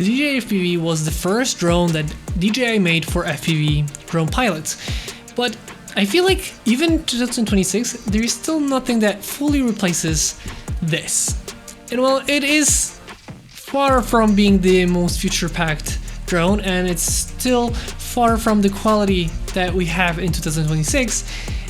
The DJI FPV was the first drone that DJI made for FPV drone pilots, but I feel like even in 2026 there is still nothing that fully replaces this. And while it is far from being the most future-packed drone, and it's still far from the quality that we have in 2026,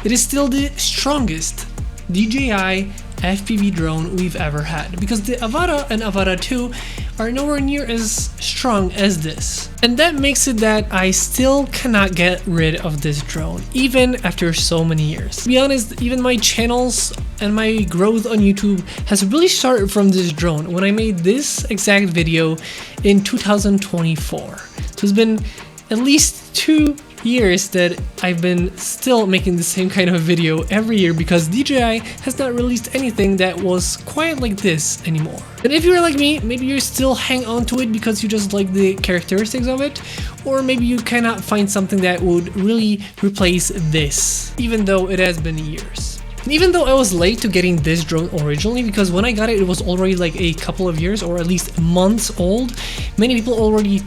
it is still the strongest DJI FPV drone we've ever had, because the Avata and Avata 2 are nowhere near as strong as this. And that makes it that I still cannot get rid of this drone, even after so many years. To be honest, even my channels and my growth on YouTube has really started from this drone when I made this exact video in 2024. So it's been at least 2 years that I've been still making the same kind of video every year, because DJI has not released anything that was quite like this anymore. And if you're like me, maybe you still hang on to it because you just like the characteristics of it, or maybe you cannot find something that would really replace this, even though it has been years. And even though I was late to getting this drone originally, because when I got it, it was already like a couple of years or at least months old. Many people already,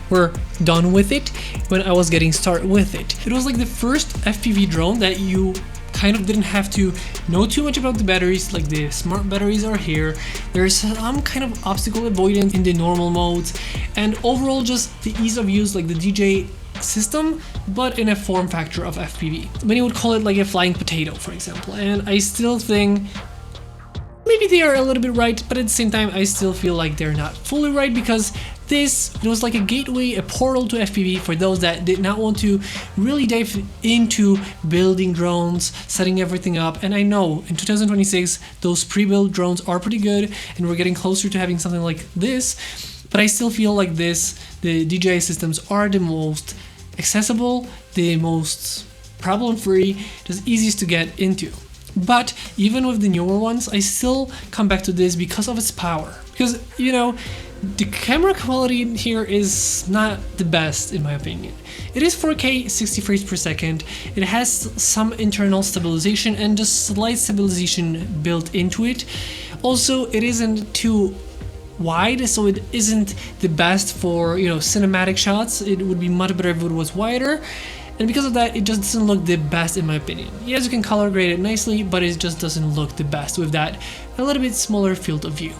were done with it when I was getting started with it. It was like the first FPV drone that you kind of didn't have to know too much about the batteries, like the smart batteries are here. There's some kind of obstacle avoidance in the normal modes, and overall just the ease of use, like the DJI system, but in a form factor of FPV. Many would call it like a flying potato, for example, and I still think maybe they are a little bit right, but at the same time I still feel like they're not fully right, because it was like a gateway, a portal to FPV for those that did not want to really dive into building drones, setting everything up. And I know in 2026 those pre-built drones are pretty good and we're getting closer to having something like this, but I still feel like the DJI systems are the most accessible, the most problem-free, just easiest to get into. But even with the newer ones, I still come back to this because of its power. Because, the camera quality here is not the best in my opinion. It is 4K 60 frames per second, it has some internal stabilization and just slight stabilization built into it. Also, it isn't too wide, so it isn't the best for cinematic shots. It would be much better if it was wider, and because of that it just doesn't look the best in my opinion. Yes, you can color grade it nicely, but it just doesn't look the best with that a little bit smaller field of view.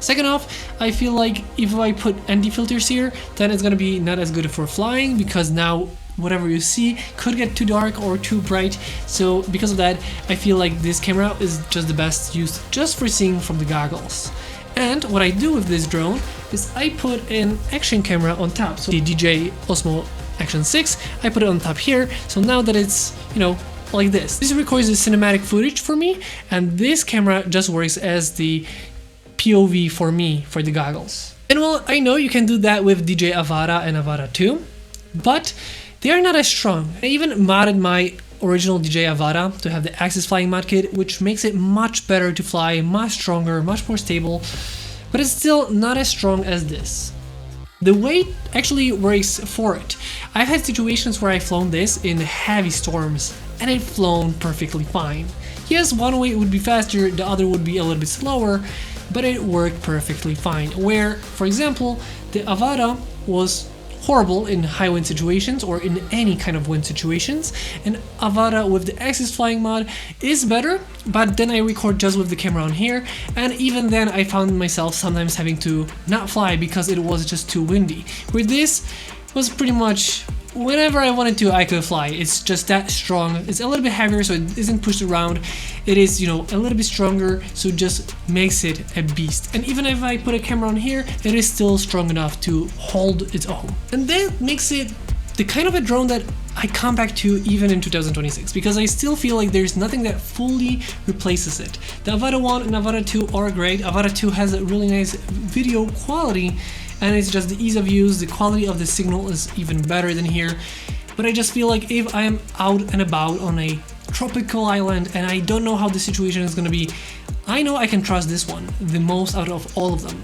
Second off, I feel like if I put ND filters here, then it's gonna be not as good for flying, because now whatever you see could get too dark or too bright. So because of that, I feel like this camera is just the best used just for seeing from the goggles. And what I do with this drone is I put an action camera on top. So the DJI Osmo Action 6, I put it on top here. So now that it's, like this. This records the cinematic footage for me, and this camera just works as the POV for me for the goggles. And well, I know you can do that with DJI Avata and Avata 2, but they are not as strong. I even modded my original DJI Avata to have the Axis Flying mod kit, which makes it much better to fly, much stronger, much more stable, but it's still not as strong as this. The weight actually works for it. I've had situations where I've flown this in heavy storms and it's flown perfectly fine. Yes, one way it would be faster, the other would be a little bit slower, but it worked perfectly fine. Where, for example, the Avata was horrible in high wind situations or in any kind of wind situations, and Avata with the Axis Flying mod is better, but then I record just with the camera on here, and even then I found myself sometimes having to not fly because it was just too windy. With this was pretty much whenever I wanted to, I could fly. It's just that strong. It's a little bit heavier, so it isn't pushed around. It is, a little bit stronger, so it just makes it a beast. And even if I put a camera on here, it is still strong enough to hold its own. And that makes it the kind of a drone that I come back to even in 2026, because I still feel like there's nothing that fully replaces it. The Avata 1 and Avata 2 are great. Avata 2 has a really nice video quality, and it's just the ease of use, the quality of the signal is even better than here. But I just feel like if I am out and about on a tropical island and I don't know how the situation is gonna be, I know I can trust this one the most out of all of them.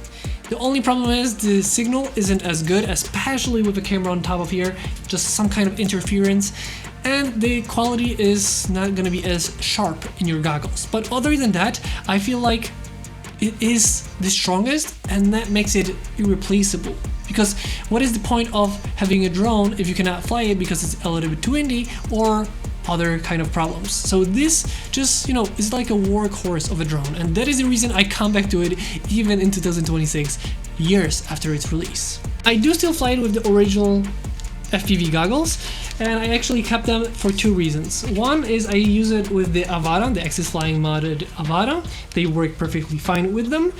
The only problem is the signal isn't as good, especially with the camera on top of here, just some kind of interference, and the quality is not gonna be as sharp in your goggles. But other than that, I feel like it is the strongest, and that makes it irreplaceable. Because what is the point of having a drone if you cannot fly it because it's a little bit too windy or other kind of problems? So this just, you know, is like a workhorse of a drone, and that is the reason I come back to it even in 2026, years after its release. I do still fly it with the original FPV goggles, and I actually kept them for two reasons. One is I use it with the Avata, the Axis Flying modded Avata. They work perfectly fine with them.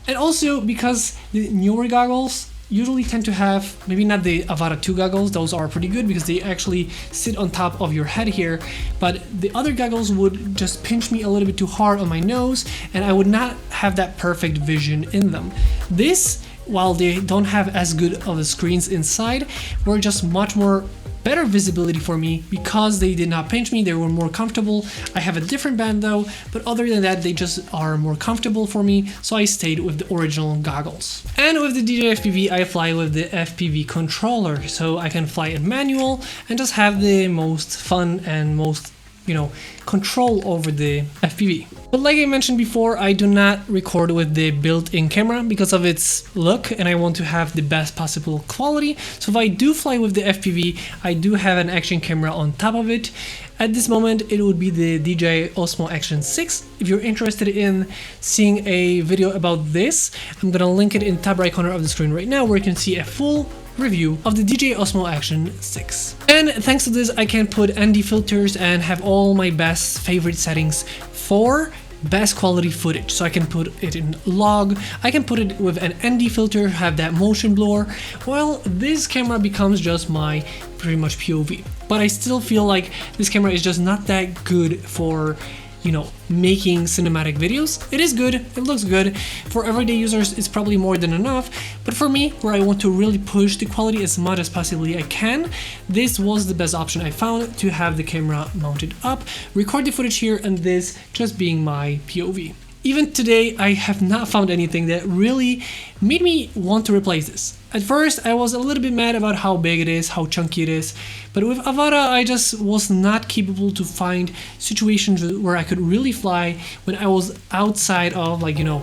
And also because the newer goggles usually tend to have, maybe not the Avata 2 goggles, those are pretty good because they actually sit on top of your head here, but the other goggles would just pinch me a little bit too hard on my nose, and I would not have that perfect vision in them. This, while they don't have as good of the screens inside, were just much more better visibility for me because they did not pinch me. They were more comfortable. I have a different band though, but other than that, they just are more comfortable for me, so I stayed with the original goggles. And with the DJI FPV, I fly with the FPV controller, so I can fly in manual and just have the most fun and most, you know, control over the FPV. But like I mentioned before, I do not record with the built-in camera because of its look, and I want to have the best possible quality. So if I do fly with the FPV, I do have an action camera on top of it. At this moment, it would be the DJI Osmo Action 6. If you're interested in seeing a video about this, I'm gonna link it in the top right corner of the screen right now, where you can see a full review of the DJI Osmo Action 6. And thanks to this, I can put ND filters and have all my best favorite settings for best quality footage. So I can put it in log, I can put it with an ND filter, have that motion blur. Well, this camera becomes just my pretty much POV. But I still feel like this camera is just not that good for, you know, making cinematic videos. It is good, it looks good. For everyday users, it's probably more than enough. But for me, where I want to really push the quality as much as possibly I can, this was the best option I found to have the camera mounted up, record the footage here, and this just being my POV. Even today, I have not found anything that really made me want to replace this. At first, I was a little bit mad about how big it is, how chunky it is, but with Avata, I just was not capable to find situations where I could really fly when I was outside of, like, you know,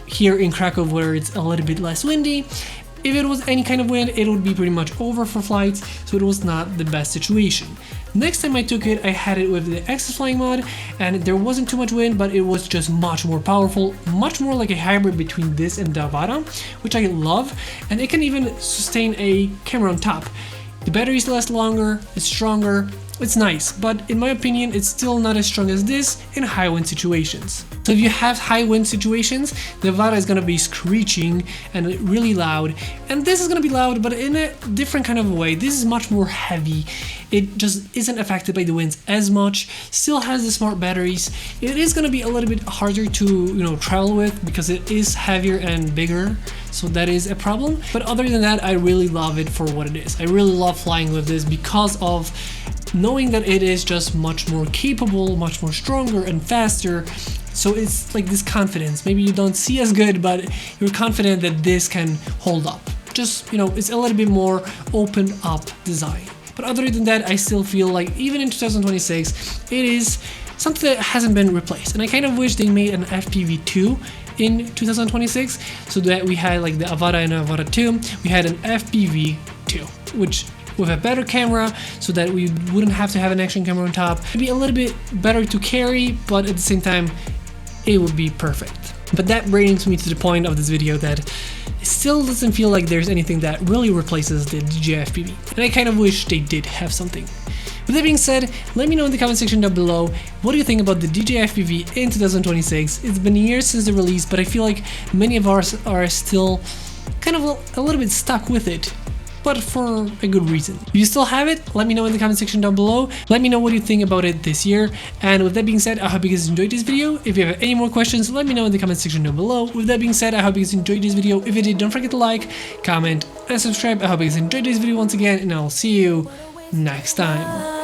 here in Krakow where it's a little bit less windy. If it was any kind of wind, it would be pretty much over for flights, so it was not the best situation. Next time I took it, I had it with the Axis Flying mod, and there wasn't too much wind, but it was just much more powerful, much more like a hybrid between this and the Avata, which I love, and it can even sustain a camera on top. The batteries last longer, it's stronger, it's nice, but in my opinion, it's still not as strong as this in high wind situations. So if you have high wind situations, the Avata is gonna be screeching and really loud, and this is gonna be loud, but in a different kind of way. This is much more heavy. It just isn't affected by the winds as much, still has the smart batteries. It is gonna be a little bit harder to, you know, travel with because it is heavier and bigger, so that is a problem. But other than that, I really love it for what it is. I really love flying with this because of knowing that it is just much more capable, much more stronger and faster. So it's like this confidence. Maybe you don't see as good, but you're confident that this can hold up. Just, you know, it's a little bit more open up design. But other than that, I still feel like even in 2026, it is something that hasn't been replaced. And I kind of wish they made an FPV2 in 2026, so that we had like the Avata and Avata 2, we had an FPV2, which with a better camera, so that we wouldn't have to have an action camera on top. It'd be a little bit better to carry, but at the same time, it would be perfect. But that brings me to the point of this video that it still doesn't feel like there's anything that really replaces the DJI FPV, and I kind of wish they did have something. With that being said, let me know in the comment section down below, what do you think about the DJI FPV in 2026? It's been years since the release, but I feel like many of us are still kind of a little bit stuck with it, but for a good reason. If you still have it, let me know in the comment section down below. Let me know what you think about it this year. And with that being said, I hope you guys enjoyed this video. If you have any more questions, let me know in the comment section down below. With that being said, I hope you guys enjoyed this video. If you did, don't forget to like, comment, and subscribe. I hope you guys enjoyed this video once again, and I'll see you next time.